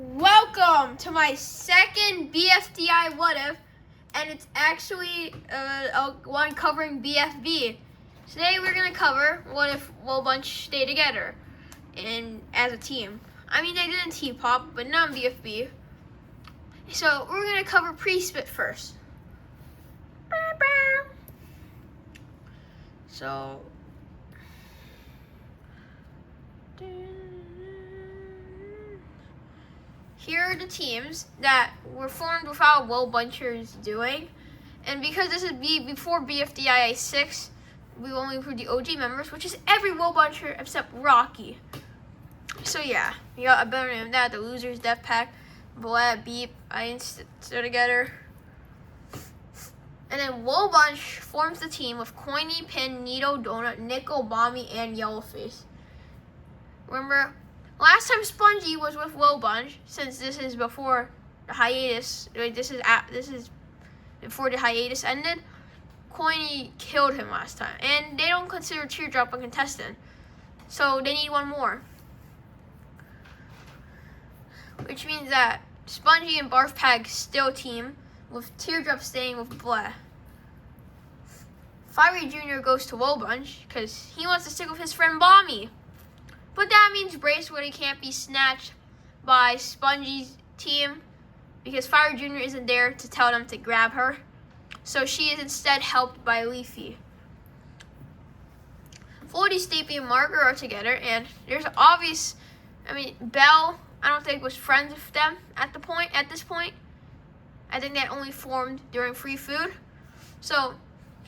Welcome to my second BFDI What If, and it's actually one covering BFB. Today we're going to cover what if Woah Bunch stay together and as a team. I mean, they didn't team pop, but not BFB. So we're going to cover pre-spit first. So here are the teams that were formed without Woah Bunchers doing. And because this is before BFDIA 6, we only include the OG members, which is every Woah Buncher except Rocky. So yeah, you got a better name than that. The Losers, Death Pack, Woah, Beep, I still together. And then Woah Bunch forms the team with Coiny, Pin, Nito, Donut, Nickel, Bomby, and Yellowface. Remember, last time Spongy was with Woah Bunch, since this is before the hiatus, this is before the hiatus ended, Coiny killed him last time. And they don't consider Teardrop a contestant, so they need one more. Which means that Spongy and Barf Pag still team, with Teardrop staying with Bleh. Fiery Jr. goes to Woah Bunch because he wants to stick with his friend Bomby. But that means Bracewoody can't be snatched by Spongy's team because Fiery Jr. isn't there to tell them to grab her. So she is instead helped by Leafy. Floydie, Stapy, and Margaret are together, and there's obvious, Belle, I don't think was friends with them at this point. I think that only formed during free food. So,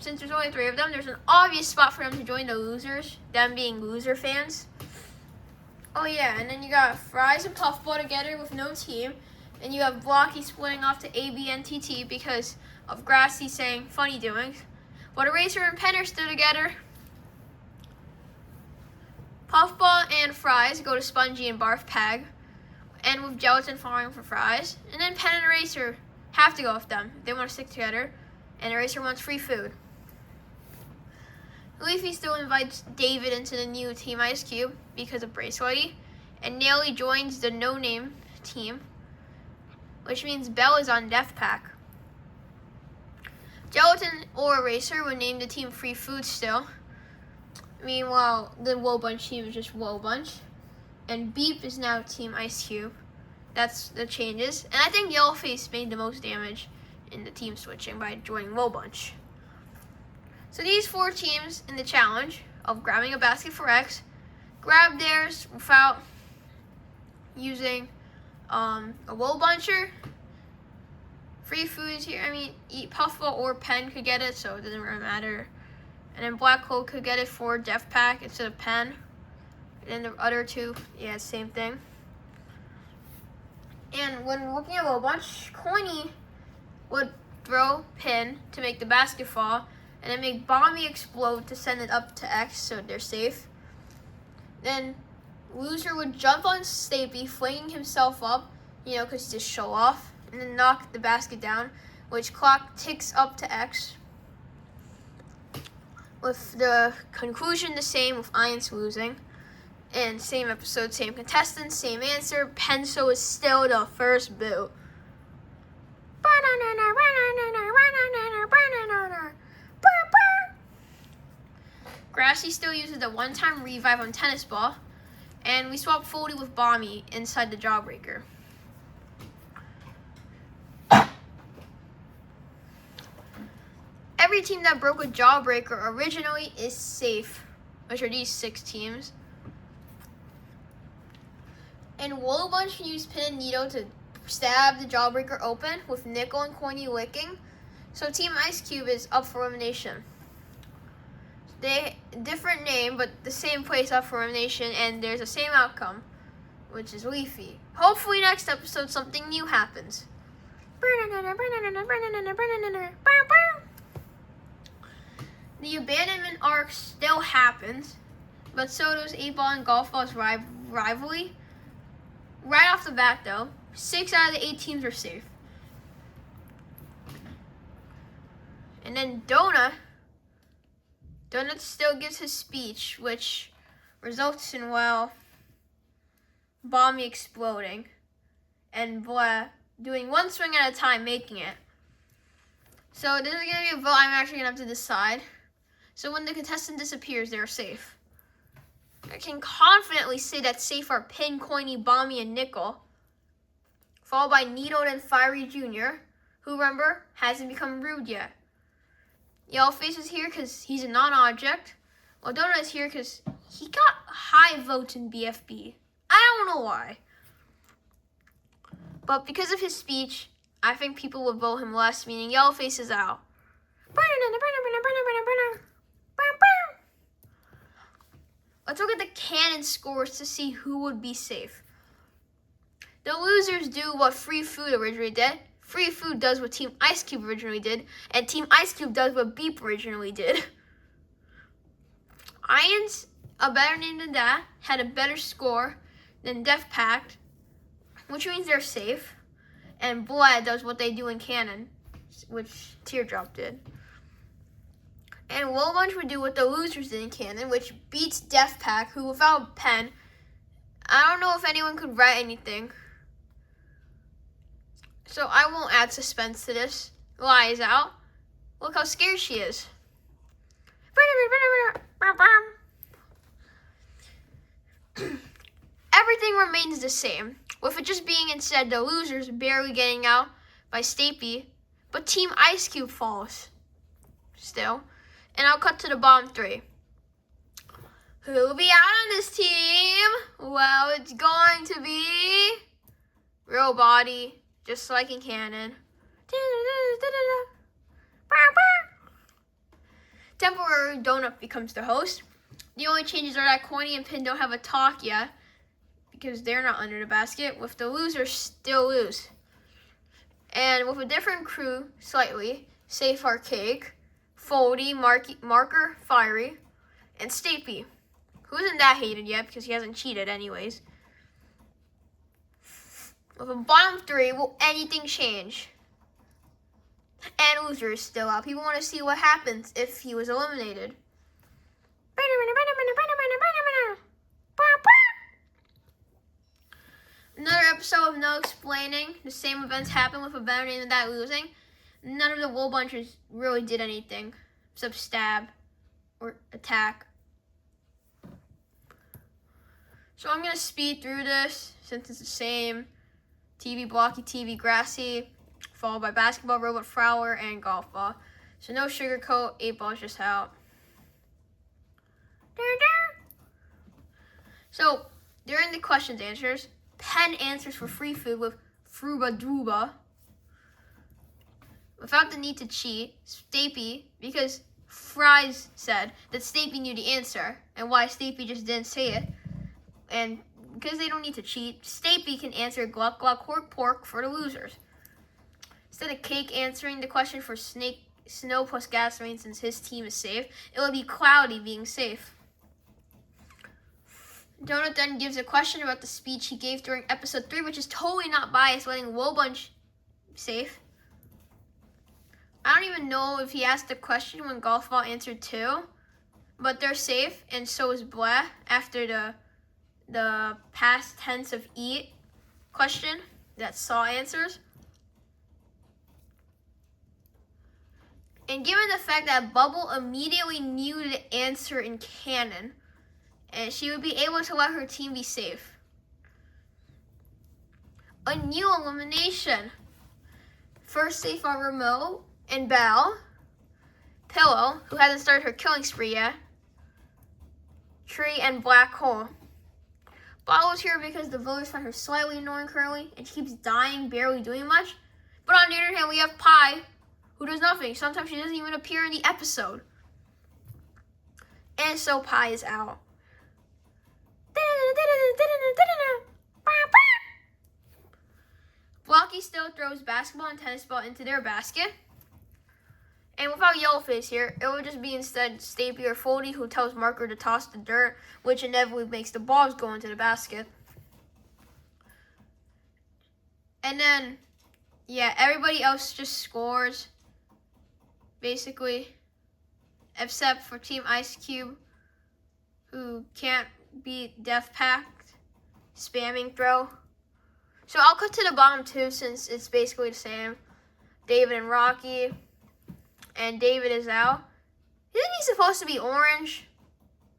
since there's only 3 of them, there's an obvious spot for them to join the Losers, them being Loser fans. Oh yeah, and then you got Fries and Puffball together with no team. And you have Blocky splitting off to ABNTT because of Grassy saying funny doings. But Eraser and Pen are still together. Puffball and Fries go to Spongy and Barf Pag. And with Gelatin falling for Fries. And then Pen and Eraser have to go with them. They want to stick together. And Eraser wants free food. Leafy still invites David into the new Team Ice Cube because of Bracewoody. And Naily joins the no-name team, which means Belle is on Death Pack. Gelatin or Eraser would name the team Free Food still. Meanwhile, the Woah Bunch team is just Woah Bunch. And Beep is now Team Ice Cube. That's the changes. And I think Yellowface made the most damage in the team switching by joining Woah Bunch. So these 4 teams in the challenge of grabbing a basket for X grab theirs without using a Woah Buncher. Free food is here. Eat Puffball or Pen could get it, so it doesn't really matter. And then Black Hole could get it for Death Pack instead of Pen. And then the other 2, yeah, same thing. And when looking at Woah Bunch, Coiny would throw Pin to make the basket fall, and then make Bomby explode to send it up to X so they're safe. Then Loser would jump on Stapy, flinging himself up, because he's a show off, and then knock the basket down, which clock ticks up to X. With the conclusion the same, with Iance losing. And same episode, same contestants, same answer. Penso is still the first boot. Grassy still uses the one-time revive on Tennis Ball. And we swap Foldy with Bomby inside the Jawbreaker. Every team that broke a Jawbreaker originally is safe, which are these 6 teams. And Woah Bunch can use Pin and Nito to stab the Jawbreaker open with Nickel and Coiny licking. So Team Ice Cube is up for elimination. Different name, but the same place up for elimination, and there's the same outcome, which is Leafy. Hopefully next episode something new happens. The abandonment arc still happens, but so does 8-Ball and Golf Ball's rivalry. Right off the bat though, 6 out of the 8 teams are safe. And then Donut still gives his speech, which results in, Bomby exploding. and Woah doing one swing at a time, making it. So this is going to be a vote I'm actually going to have to decide. So when the contestant disappears, they're safe. I can confidently say that safe are Pin, Coiny, Bomby, and Nickel, followed by Needled and Fiery Jr., who, remember, hasn't become rude yet. Yellowface is here because he's a non-object. Well, Donut is here because he got high votes in BFB. I don't know why. But because of his speech, I think people will vote him less, meaning Yellowface is out. Let's look at the canon scores to see who would be safe. The losers do what Free Food originally did. Free Food does what Team Ice Cube originally did. And Team Ice Cube does what Beep originally did. Iron's a better name than that, had a better score than Def Pact, which means they're safe. And Blood does what they do in canon, which Teardrop did. And Woah Bunch would do what the losers did in canon, which beats Def Pact, who without a pen, I don't know if anyone could write anything. So I won't add suspense to this. Lies out. Look how scared she is. Everything remains the same, with it just being instead the losers barely getting out by Stapy, but Team Ice Cube falls still. And I'll cut to the bottom three. Who will be out on this team? Well, it's going to be Real Body, just like in canon. Temporary Donut becomes the host. The only changes are that Coiny and Pin don't have a talk yet because they're not under the basket, with the losers still lose. And with a different crew, slightly, Safe are Cake, Foldy, Marker, Fiery, and Stapy, who isn't that hated yet because he hasn't cheated anyways. With a bottom three, will anything change? And loser is still out. People want to see what happens if he was eliminated. Another episode of no explaining. The same events happen with a better name than that losing. None of the Woah Bunchers really did anything except stab or attack. So I'm going to speed through this since it's the same. TV Blocky, TV Grassy, followed by Basketball, Robot Flower, and Golf Ball. So no sugarcoat, 8 balls just out. So during the questions answers, Pen answers for Free Food with Fruba Druba, without the need to cheat. Stapy, because Fries said that Stapy knew the answer, and why Stapy just didn't say it. And because they don't need to cheat, Stapy can answer Gluck Gluck Hork Pork for the losers. Instead of Cake answering the question for Snow plus Gasoline, since his team is safe, it would be Cloudy being safe. Donut then gives a question about the speech he gave during episode 3, which is totally not biased, letting Woah Bunch safe. I don't even know if he asked the question when Golf Ball answered too, but they're safe, and so is Blah after the past tense of eat question that Saw answers. And given the fact that Bubble immediately knew the answer in canon, and she would be able to let her team be safe. A new elimination. First safe are Remote and Belle. Pillow, who hasn't started her killing spree yet. Tree and Black Hole. Bottle is here because the voters find her slightly annoying currently, and she keeps dying, barely doing much. But on the other hand, we have Pie, who does nothing. Sometimes she doesn't even appear in the episode. And so Pie is out. Blocky still throws basketball and tennis ball into their basket. And without Yellowface here, it would just be instead Stapy or Foldy who tells Marker to toss the dirt, which inevitably makes the balls go into the basket. And then, yeah, everybody else just scores, basically, except for Team Ice Cube, who can't beat Def Pact, spamming throw. So I'll cut to the bottom two since it's basically the same. David and Rocky. And David is out. Isn't he supposed to be orange?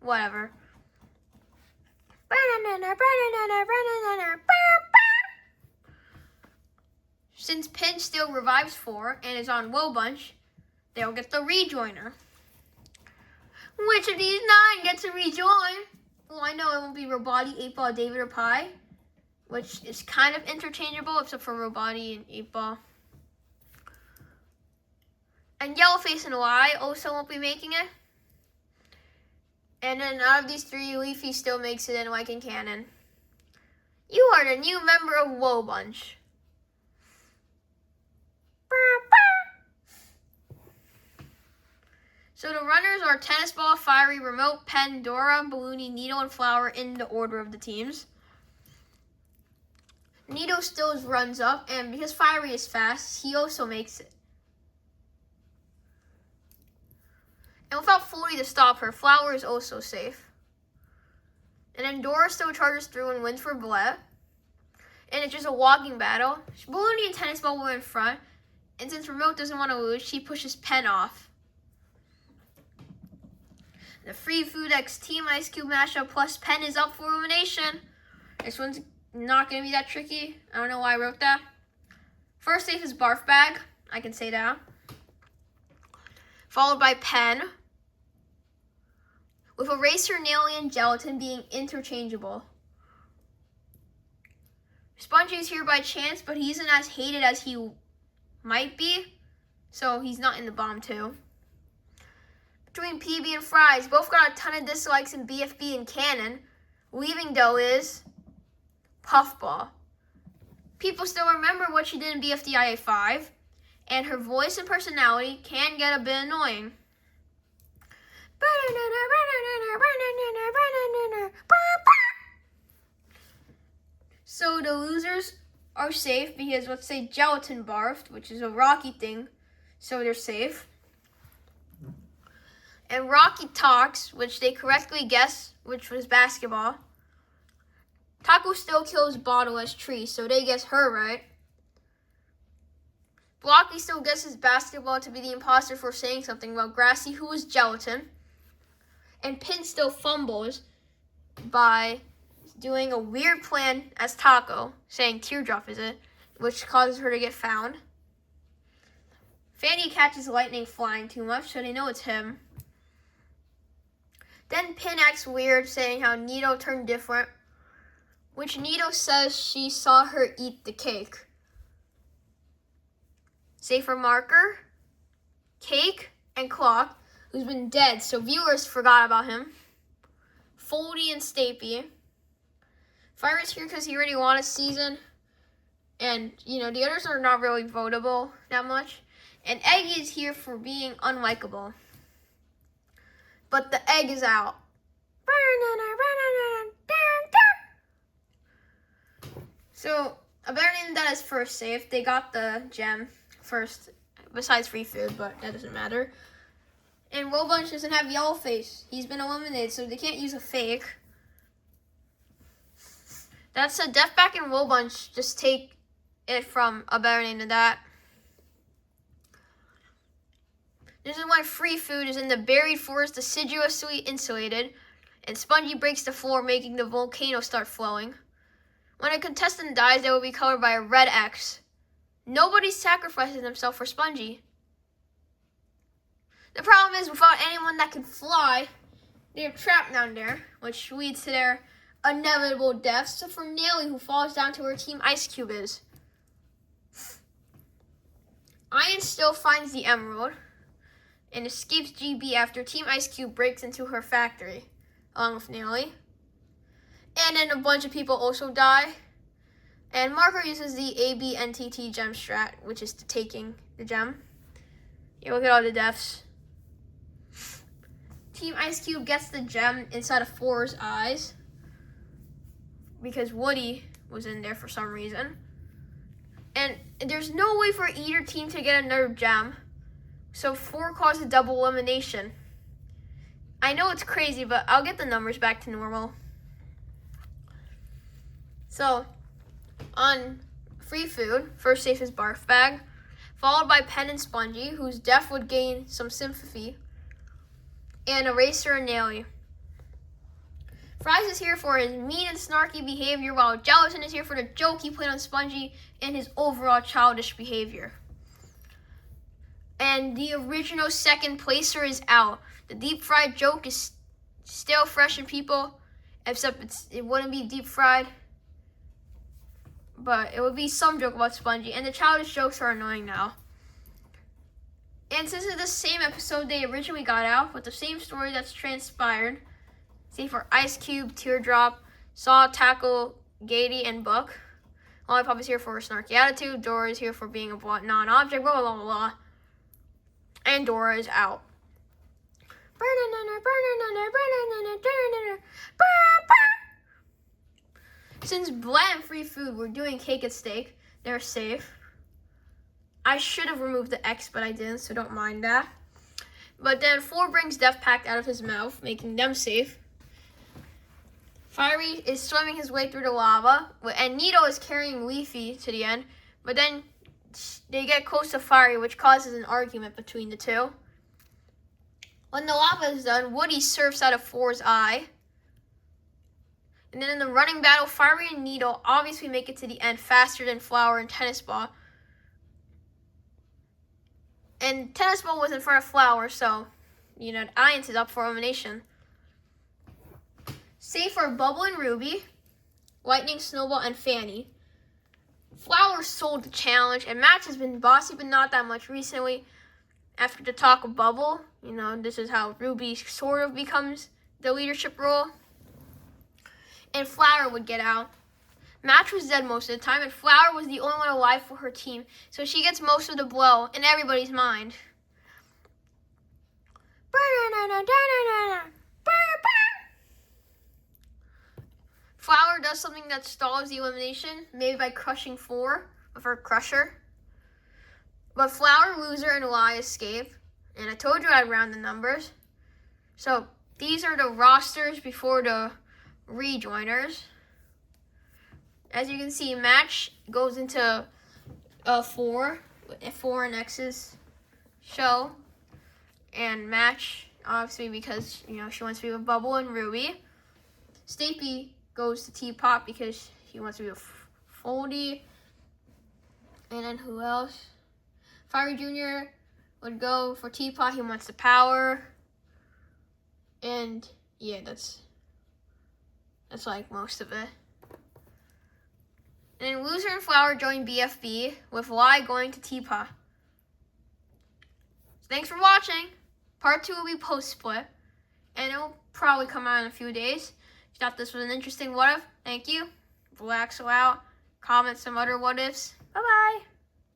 Whatever. Since Pin still revives 4 and is on Woah Bunch, they'll get the rejoiner. Which of these 9 gets a rejoin? Well, I know it won't be Roboti, 8-Ball, David, or Pie, which is kind of interchangeable except for Roboti and 8-Ball. And Yellowface and Y also won't be making it. And then out of these 3, Leafy still makes it in like in canon. You are the new member of Woah Bunch. So the runners are Tennis Ball, Fiery, Remote, Pen, Dora, Balloony, Needle, and Flower in the order of the teams. Needle still runs up, and because Fiery is fast, he also makes it. And without 40 to stop her, Flower is also safe. And then Dora still charges through and wins for Bled. And it's just a walking battle. Balloony and Tennis Ball were in front. And since Remote doesn't want to lose, she pushes Pen off. The Free Food X Team Ice Cube mashup plus Pen is up for elimination. This one's not going to be that tricky. I don't know why I wrote that. First safe is Barf Bag. I can say that. Followed by Pen. With Eraser, Naily, and Gelatin being interchangeable. Spongy's here by chance, but he isn't as hated as he might be. So he's not in the bottom 2. Between PB and Fries, both got a ton of dislikes in BFB and Canon. Leaving, though, is Puffball. People still remember what she did in BFDIA 5, and her voice and personality can get a bit annoying. So the losers are safe because, let's say, Gelatin barfed, which is a Rocky thing, so they're safe. And Rocky talks, which they correctly guessed, which was basketball. Taco still kills Bottle as Tree, so they guess her right. Blocky still guesses basketball to be the imposter for saying something about Grassy, who was Gelatin. And Pin still fumbles by doing a weird plan as Taco, saying Teardrop is it, which causes her to get found. Fanny catches Lightning flying too much, so they know it's him. Then Pin acts weird, saying how Nito turned different, which Nito says she saw her eat the cake. Safer Marker, Cake, and Clock, who's been dead, so viewers forgot about him. Foldy and Stapy. Fire's here because he already won a season. And, the others are not really votable that much. And Eggy is here for being unlikable. But the egg is out. So, a better name than that is first safe. They got the gem first, besides free food, but that doesn't matter. And Woah Bunch doesn't have Yellowface. He's been eliminated, so they can't use a fake. That's a Death Back and Woah Bunch. Just take it from a better name than that. This is why free food is in the buried forest, assiduously insulated, and Spongy breaks the floor, making the volcano start flowing. When a contestant dies, they will be covered by a red X. Nobody's sacrificing themselves for Spongy. The problem is, without anyone that can fly, they're trapped down there, which leads to their inevitable deaths, except for Naily, who falls down to where Team Ice Cube is. Ian still finds the emerald and escapes GB after Team Ice Cube breaks into her factory, along with Naily. And then a bunch of people also die. And Marker uses the ABNTT gem strat, which is taking the gem. Yeah, look at all the deaths. Team Ice Cube gets the gem inside of Four's eyes because Woody was in there for some reason. And there's no way for either team to get another gem. So 4 causes double elimination. I know it's crazy, but I'll get the numbers back to normal. So, On Free Food, first safe is Barf Bag, followed by Pen and Spongy, whose death would gain some sympathy, and Eraser and Naily. Fries is here for his mean and snarky behavior, while Gelatin is here for the joke he played on Spongy and his overall childish behavior. And the original second placer is out. The deep fried joke is still fresh in people, except it wouldn't be deep fried, but it would be some joke about Spongy, and the childish jokes are annoying now. And since it's the same episode they originally got out, with the same story that's transpired, say for Ice Cube, Teardrop, Saw, Tackle, Gady, and Buck. Lollipop is here for a snarky attitude, Dora is here for being a non-object, blah, blah, blah, blah. And Dora is out. Since Blat and Free Food were doing Cake and Steak, they're safe. I should have removed the X, but I didn't, so don't mind that. But then 4 brings Death Pact out of his mouth, making them safe. Fiery is swimming his way through the lava, and Nito is carrying Leafy to the end, but then they get close to Fiery, which causes an argument between the two. When the lava is done, Woody surfs out of 4's eye. And then in the running battle, Fiery and Nito obviously make it to the end faster than Flower and Tennis Ball. And Tennis Ball was in front of Flower, so, Alliance is up for elimination. Safe are Bubble and Ruby, Lightning, Snowball, and Fanny. Flower sold the challenge, and Match has been bossy, but not that much recently. After the talk of Bubble, this is how Ruby sort of becomes the leadership role. And Flower would get out. Match was dead most of the time, and Flower was the only one alive for her team, so she gets most of the blow in everybody's mind. Flower does something that stalls the elimination, maybe by crushing 4 with her crusher. But Flower, Loser, and Lie escape. And I told you I'd round the numbers. So these are the rosters before the rejoiners. As you can see, Match goes into 4 and X's show. And Match, obviously, because, she wants to be with Bubble and Ruby. Stapy goes to Teapot because he wants to be with Foldy. And then who else? Fiery Jr. would go for Teapot. He wants the power. And yeah, that's like most of it. And then Loser and Flower join BFB, with Lie going to Teapot. So thanks for watching. Part 2 will be post-split, and it will probably come out in a few days. If you thought this was an interesting what if, thank you. BlueAxo out. Comment some other what ifs. Bye-bye.